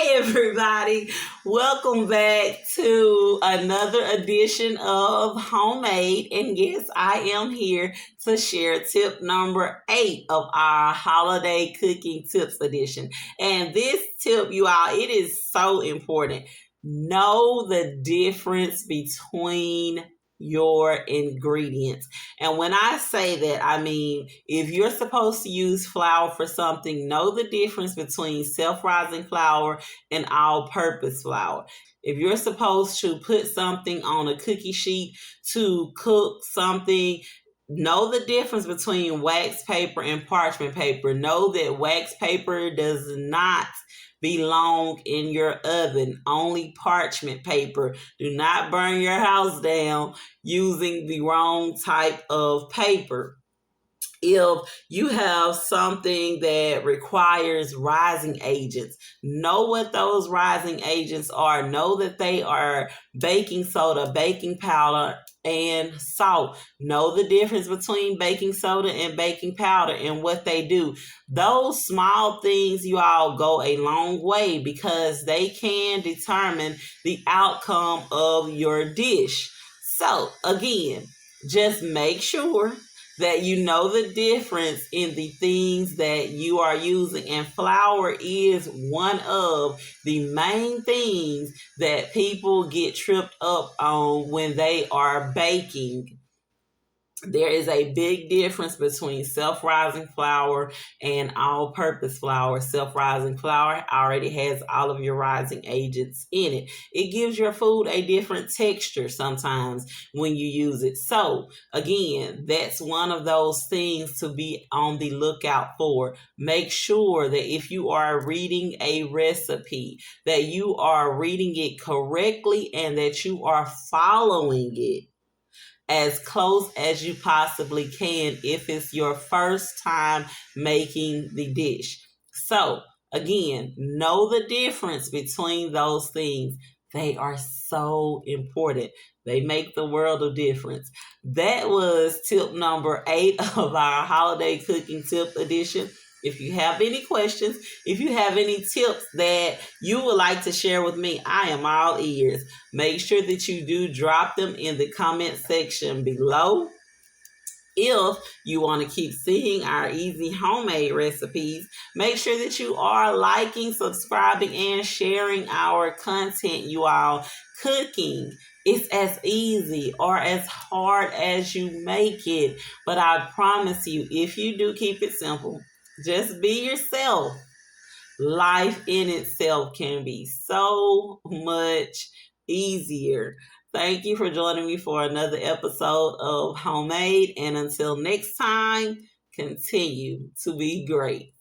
Hi, everybody. Welcome back to another edition of Homemade. And yes, I am here to share tip number 8 of our holiday cooking tips edition. And this tip, you all, it is so important. Know the difference between your ingredients. And when I say that, I mean, if you're supposed to use flour for something, know the difference between self-rising flour and all-purpose flour. If you're supposed to put something on a cookie sheet to cook something, know the difference between wax paper and parchment paper. Know that wax paper does not belong in your oven. Only parchment paper. Do not burn your house down using the wrong type of paper. If you have something that requires rising agents, know what those rising agents are. Know that they are baking soda, baking powder, and salt. Know the difference between baking soda and baking powder and what they do. Those small things, you all, go a long way because they can determine the outcome of your dish. So, again, just make sure that you know the difference in the things that you are using. And flour is one of the main things that people get tripped up on when they are baking. There is a big difference between self-rising flour and all-purpose flour. Self-rising flour already has all of your rising agents in it. It gives your food a different texture sometimes when you use it. So, again, that's one of those things to be on the lookout for. Make sure that if you are reading a recipe, that you are reading it correctly and that you are following it as close as you possibly can if it's your first time making the dish. So, again, know the difference between those things. They are so important. They make the world of difference. That was tip number 8 of our holiday cooking tip edition. If you have any questions, if you have any tips that you would like to share with me, I am all ears. Make sure that you do drop them in the comment section below. If you want to keep seeing our easy homemade recipes, make sure that you are liking, subscribing, and sharing our content, you all. Cooking is as easy or as hard as you make it. But I promise you, if you do keep it simple, just be yourself, life in itself can be so much easier. Thank you for joining me for another episode of Homemade. And until next time, continue to be great.